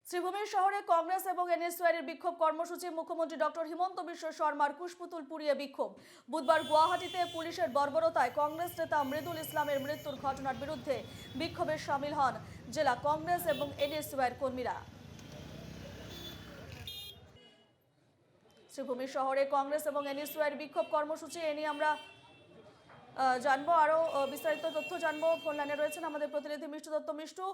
শ্রীভূমি শহরে কংগ্রেস এবং এনএসইউআইয়ের বিক্ষোভ কর্মসূচি। মুখ্যমন্ত্রী ডক্টর হিমন্ত বিশ্ব শর্মার কুশপুতুল পুড়িয়ে বিক্ষোভ। বুধবার গুয়াহাটিতে পুলিশের বর্বরতায় কংগ্রেস নেতা মৃদুল ইসলামের মৃত্যুর ঘটনার বিরুদ্ধে বিক্ষোভে সামিল হন জেলা কংগ্রেস এবং এনএসইউআইয়ের কর্মীরা। শ্রীভূমি শহরে কংগ্রেস এবং এনএসইউআইয়ের বিক্ষোভ কর্মসূচি এ নিয়ে আমরা জানবো, আরো বিস্তারিত তথ্য জানবো। ফোন লাইনে রয়েছেন আমাদের প্রতিনিধি মিষ্টু দত্ত। মিষ্টু,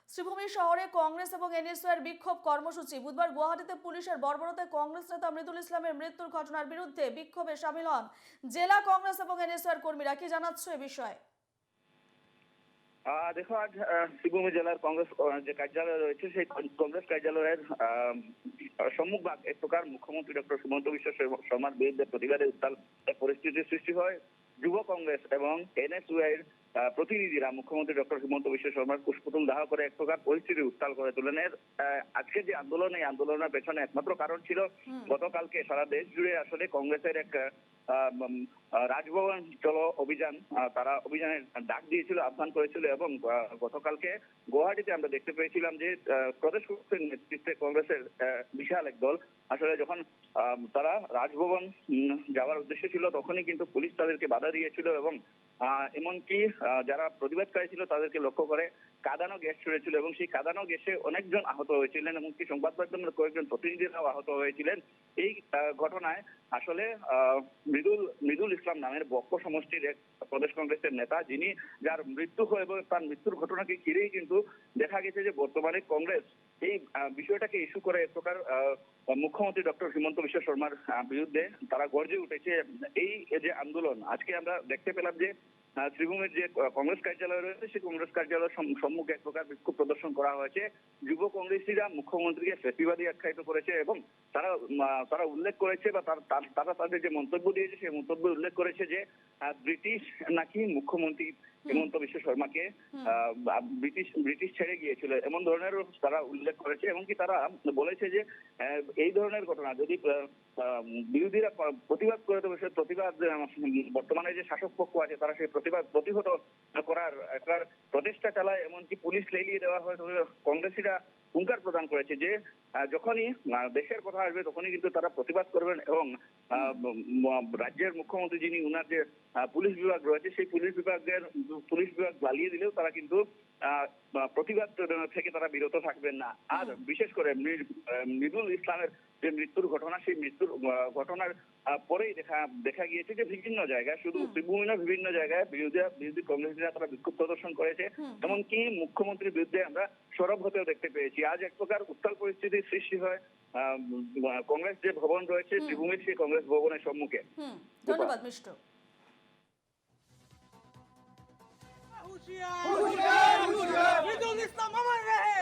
শ্রীভূমি শহরে কংগ্রেস এবং এনএসইউআইয়ের বিক্ষোভ কর্মসূচি। বুধবার গুয়াহাটিতে পুলিশের বর্বরতায় কংগ্রেস নেতা মৃদুল ইসলামের মৃত্যুর ঘটনার বিরুদ্ধে বিক্ষোভে সামিল হন জেলা কংগ্রেস এবং এনএসইউআইয়ের কর্মীরা। কি জানাচ্ছ এ বিষয়ে? দেখো, আজ শ্রীভূমি জেলার কংগ্রেস যে কার্যালয় রয়েছে সেই কংগ্রেস কার্যালয়ের সম্মুখভাগ এক প্রকার মুখ্যমন্ত্রী ডক্টর হিমন্ত বিশ্ব শর্মার বিরুদ্ধে প্রতিবাদে উত্তাল পরিস্থিতির সৃষ্টি হয়। যুব কংগ্রেস এবং এনএসইউআইয়ের প্রতিনিধিরা মুখ্যমন্ত্রী ডক্টর হিমন্ত বিশ্ব শর্মার কুশপুতুল দাহ করে এক প্রকার পরিস্থিতি উত্তাল করে তোলেন। আজকে যে আন্দোলন, এই আন্দোলনের পেছনে একমাত্র কারণ ছিল গতকালকে সারা দেশ জুড়ে আসলে কংগ্রেসের এক রাজভবন চলো অভিযান, তারা অভিযানের ডাক দিয়েছিল, আহ্বান করেছিল এবং গতকালকে গুয়াহাটিতে আমরা দেখতে পেয়েছিলাম যে প্রদেশ কংগ্রেসের নেতৃত্বে কংগ্রেসের বিশাল এক দল আসলে যখন তারা রাজভবন যাওয়ার উদ্দেশ্য ছিল তখনই কিন্তু পুলিশ তাদেরকে বাধা দিয়েছিল এবং এমনকি যারা প্রতিবাদকারী ছিল তাদেরকে লক্ষ্য করে কাঁদানো গ্যাস ছুড়েছিল এবং সেই কাঁদানো গ্যাসে অনেকজন আহত হয়েছিলেন, এমনকি সংবাদ মাধ্যমের কয়েকজন প্রতিনিধিরাও আহত হয়েছিলেন। এই ঘটনায় আসলে মৃদুল ইসলাম নামের বক্ক সমষ্টির এক প্রদেশ কংগ্রেসের নেতা, যার মৃত্যু হয় এবং তার মৃত্যুর ঘটনাকে ঘিরেই কিন্তু দেখা গেছে যে বর্তমানে কংগ্রেস এই বিষয়টাকে ইস্যু করে এক প্রকার মুখ্যমন্ত্রী ডক্টর হিমন্ত বিশ্ব শর্মার বিরুদ্ধে তারা গর্জে উঠেছে। এই যে আন্দোলন, আজকে আমরা দেখতে পেলাম যে শ্রীভূমির যে কংগ্রেস কার্যালয় রয়েছে সেই কংগ্রেস কার্যালয়ের সম্মুখে এক প্রকার বিক্ষোভ প্রদর্শন করা হয়েছে। যুব কংগ্রেসীরা মুখ্যমন্ত্রীকে ফ্যাসিবাদী আখ্যায়িত করেছে এবং তারা উল্লেখ করেছে বা তারা তাদের যে মন্তব্য দিয়েছে সেই মন্তব্য উল্লেখ করেছে যে ব্রিটিশ নাকি মুখ্যমন্ত্রী হিমন্ত বিশ্ব শর্মাকে ব্রিটিশ ছেড়ে গিয়েছিল, এমন ধরনের তারা উল্লেখ করেছে। এমনকি তারা বলেছে যে এই ধরনের ঘটনা যদি বিরোধীরা প্রতিবাদ করে তবে সে প্রতিবাদ বর্তমানে যে শাসক পক্ষ আছে তারা সেই প্রতিবাদ প্রতিহত করার একটা প্রচেষ্টা চালায়, এমনকি পুলিশ লেলিয়ে দেওয়া হয়। কংগ্রেসীরা হুঙ্কার প্রদান করেছে যে যখনই দেশের কথা আসবে তখনই কিন্তু তারা প্রতিবাদ করবেন এবং রাজ্যের মুখ্যমন্ত্রী যিনি উনার যে পুলিশ বিভাগ রয়েছে সেই পুলিশ বিভাগ জ্বালিয়ে দিলেও তারা কিন্তু প্রতিবাদ থেকে তারা বিরত থাকবেন না। আর বিশেষ করে মৃদুল ইসলামের যে মৃত্যুর ঘটনা, সেই মৃত্যুর ঘটনার পরেই দেখা গিয়েছে যে বিভিন্ন জায়গায়, শুধু শ্রীভূমি না বিভিন্ন জায়গায় বিরোধী কংগ্রেসীরা তারা বিক্ষোভ প্রদর্শন করেছে, এমনকি মুখ্যমন্ত্রীর বিরুদ্ধে আমরা সরব হতেও দেখতে পেয়েছি। আজ এক প্রকার উত্তাল পরিস্থিতির সৃষ্টি হয় কংগ্রেস যে ভবন রয়েছে শ্রীভূমির সেই কংগ্রেস ভবনের সম্মুখে। ধন্যবাদ মিষ্টু। মৃদুল ইসলাম আমার রহে,